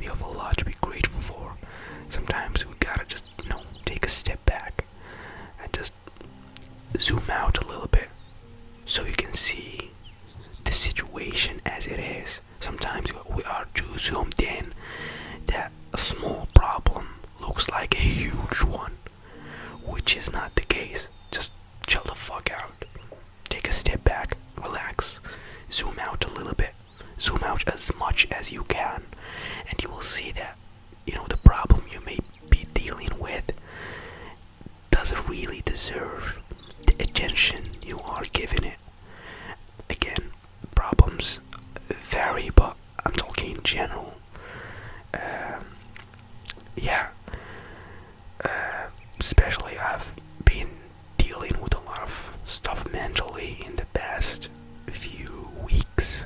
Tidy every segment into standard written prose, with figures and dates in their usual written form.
and you have a lot to be grateful for. Sometimes we gotta just, take a step back and just zoom out a little bit so you can see the situation as it is. Sometimes we are too zoomed in that a small problem looks like a huge one, which is not the case. Just chill the fuck out. Take a step back, relax, zoom out a little bit, zoom out as much as you can, and you will see that, the problem you may be dealing with doesn't really deserve the attention you are giving it. Again, problems vary, but I'm talking in general. Yeah, especially I've been dealing with a lot of stuff mentally in the past few weeks.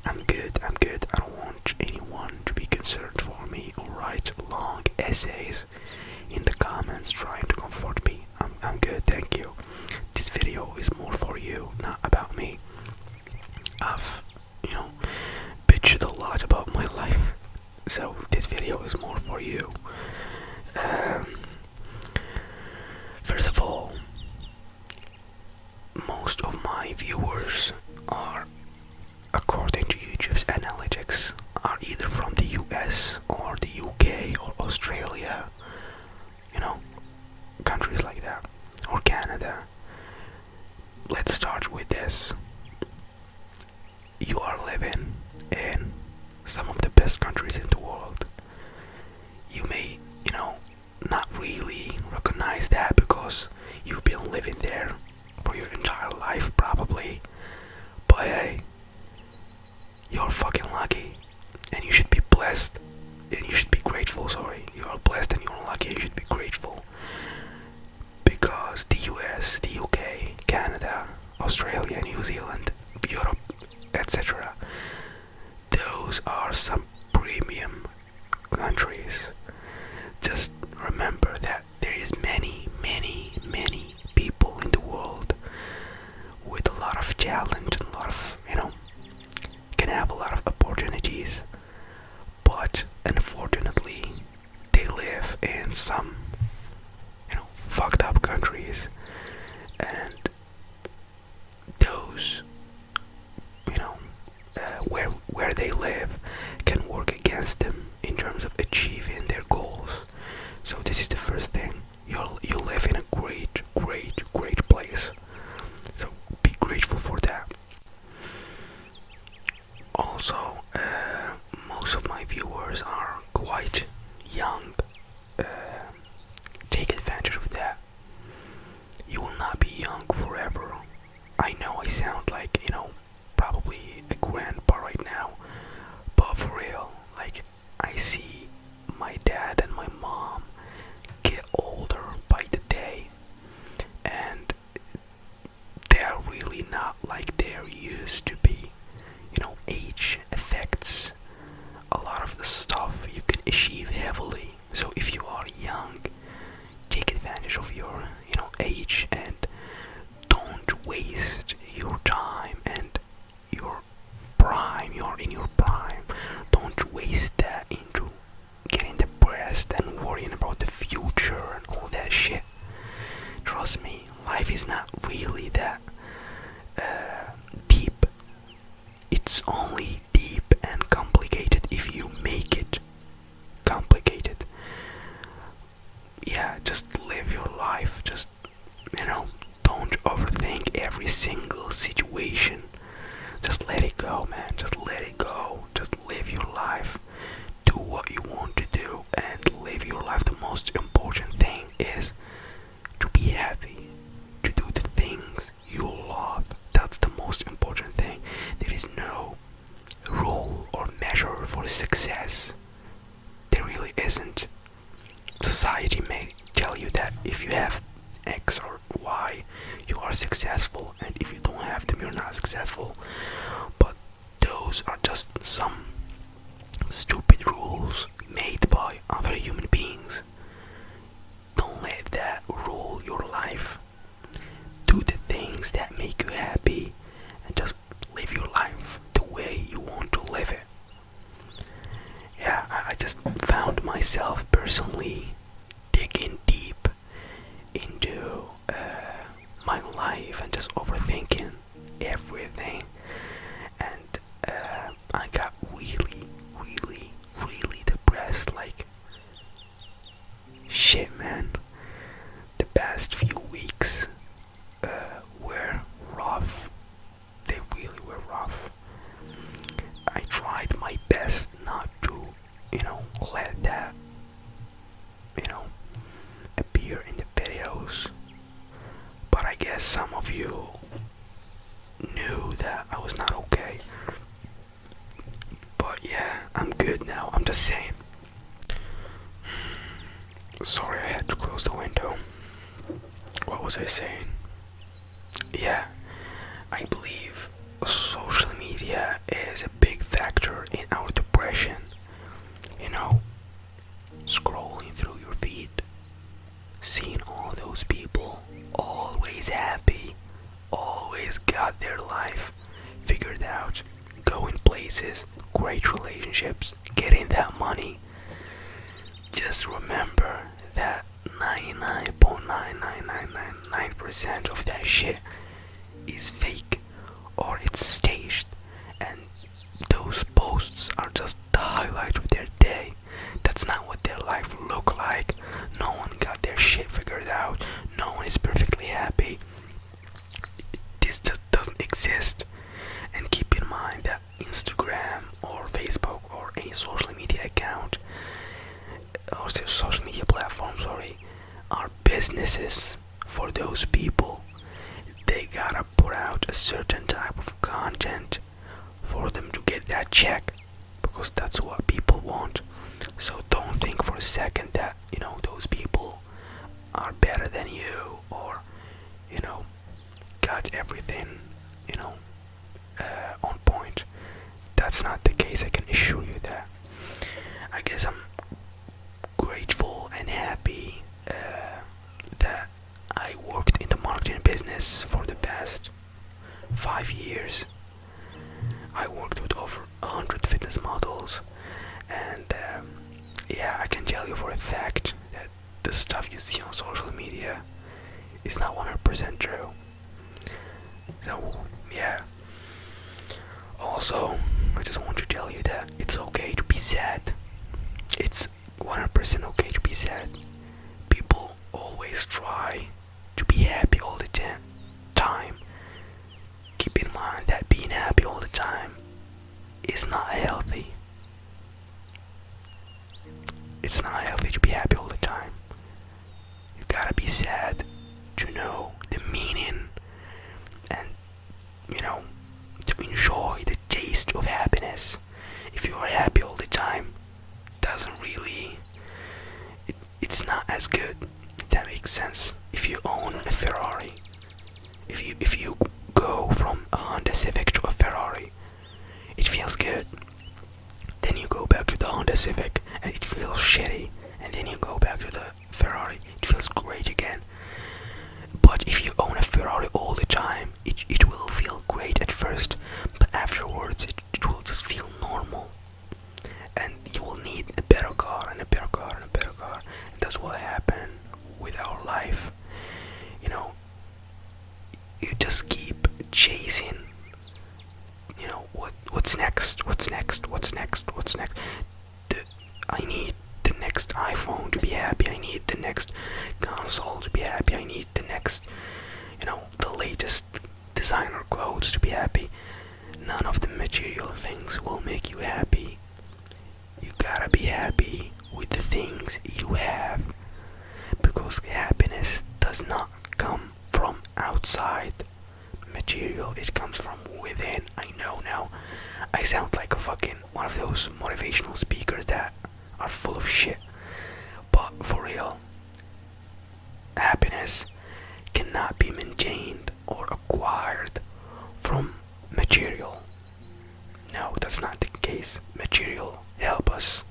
I'm good. I don't want anyone to be concerned for me or write long essays in the comments trying to comfort me. I'm good, thank you. This video is more for you, not about me. I've, bitched a lot about my life, so this video is more for you. First of all, most of my viewers are, according to YouTube's analytics, are either from the US or the UK or Australia, countries like that, or Canada. Let's start with this. You are living in some of the best countries in the world. You may, not really recognize that because you've been living there for your entire life probably. But hey, you're fucking lucky and you should be blessed and you should be grateful. Sorry, you are blessed and you're lucky and you should be grateful, because the US, the UK, Canada, Australia, New Zealand, Europe, etc., those are some premium countries. Just remember that there is many people in the world with a lot of talent and a lot of, can have a lot of opportunities, but unfortunately they live in some, fucked up countries, and those, where they live can work against them in terms of achieving their goals. So this is the first thing. You live in a great place. So be grateful for that. Also, most of my viewers are quite young. Take advantage of that. You will not be young forever. I know I sound like, probably a grandpa right now, but for real, like, I see my dad and my mom get older by the day, and they're really not like they're used to be. Age affects a lot of the stuff you can achieve heavily. So if you are young, take advantage of your, age, and don't waste your time and your prime. You're in your prime. Don't waste that into getting depressed and worrying about the future and all that shit. Trust me, life is not really that deep. It's only deep and complicated if you make it complicated. Yeah, just live your life. Just, don't overthink every single situation. Just let it go, man. Just let it go. Just live your life. Do what you want to do and live your life. The most important thing is to be happy, to do the things you love. That's the most important thing. There is no rule or measure for success. There really isn't. Society may tell you that if you have X or Y, you are successful, and if you don't have them, you're not successful. But those are just some stupid rules made by other human beings. Don't let that rule your life. Do the things that make you happy and just live your life the way you want to live it. Yeah, I just found myself personally digging deep into my life and just overthinking everything. And I got really, really, really depressed. Like, shit, man. The past few weeks were rough. They really were rough. I tried my best not to, let that, appear in the videos. But I guess some of you knew that I was not okay. But yeah, I'm good now. I'm just saying. Sorry, I had to close the window. What was I saying? Yeah, I believe social media is a big factor in our depression. Scrolling through your feed, seeing all those people always happy, always got their life figured out, going places, great relationships, getting that money. Just remember that 99.99999% of that shit is fake or it's staged, and those posts are just the highlight of their day. That's not what their life look like. No one got their shit figured out. No one is perfectly happy. This just doesn't exist. And keep in mind that Instagram or Facebook or any social media account or social media platform, are businesses for those people. They gotta put out a certain type of content for them to get that check, because that's what people want. So don't think for a second that those people are better than you, or got everything on point. That's not the case, I can assure you that. I guess I'm grateful and happy that I worked in the marketing business for the past 5 years. I worked with over 100 fitness models, and yeah, I can tell you for a fact that the stuff you see on social media is not 100% true. So yeah. Also, I just want to tell you that it's okay to be sad. It's 100% okay to be sad. People always try to be happy all the time. Keep in mind that being happy all the time is not healthy. It's not healthy to be happy all the time. You gotta be sad to know the meaning and, to enjoy the taste of happiness. If you are happy all the time, doesn't really, it's not as good, if that makes sense. If you own a Ferrari, if you go from a Honda Civic to a Ferrari, it feels good. Then you go back to the Honda Civic and it feels shitty, and then you go back to the Ferrari, it feels great again. But if you own a Ferrari all the time, it will feel great at first, but afterwards it will just feel normal. And you will need a better car and a better car and a better car. And that's what happened with our life. You just keep chasing, what's next, I need the next iPhone to be happy, I need the next console to be happy, I need the next, the latest designer clothes to be happy. None of the material things will make you happy. You gotta be happy with the things you have, because happiness does not come from outside material, it comes from within. I know now I sound like a fucking one of those motivational speakers that are full of shit, but for real, happiness cannot be maintained or acquired from material. No, that's not the case. Material helps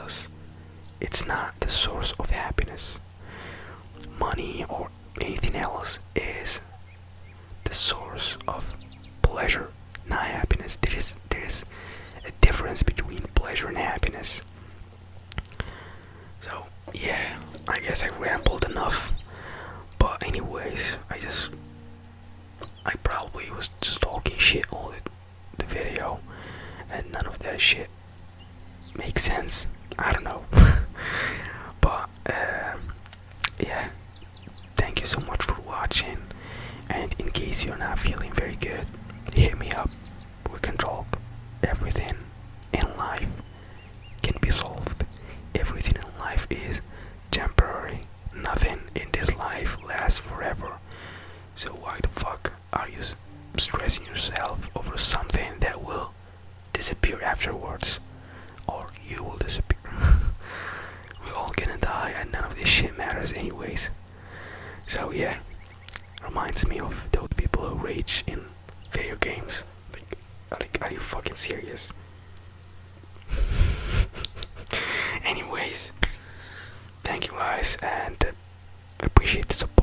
us. It's not the source of happiness. Money or anything else is the source of pleasure, not happiness. There is a difference between pleasure and happiness. I guess I rambled enough. But anyways, I probably was just talking shit all the video, and none of that shit makes sense. I don't know. But yeah, thank you so much for watching. And in case you're not feeling very good, hit me up. We can talk. Everything in life can be solved. Everything in life is temporary. Nothing in this life lasts forever. So why the fuck are you stressing yourself over something that will disappear afterwards? Or you will disappear. We're all gonna die and none of this shit matters anyways. So yeah, reminds me of those people who rage in video games. Like, are you fucking serious? Anyways, thank you guys, and appreciate the support.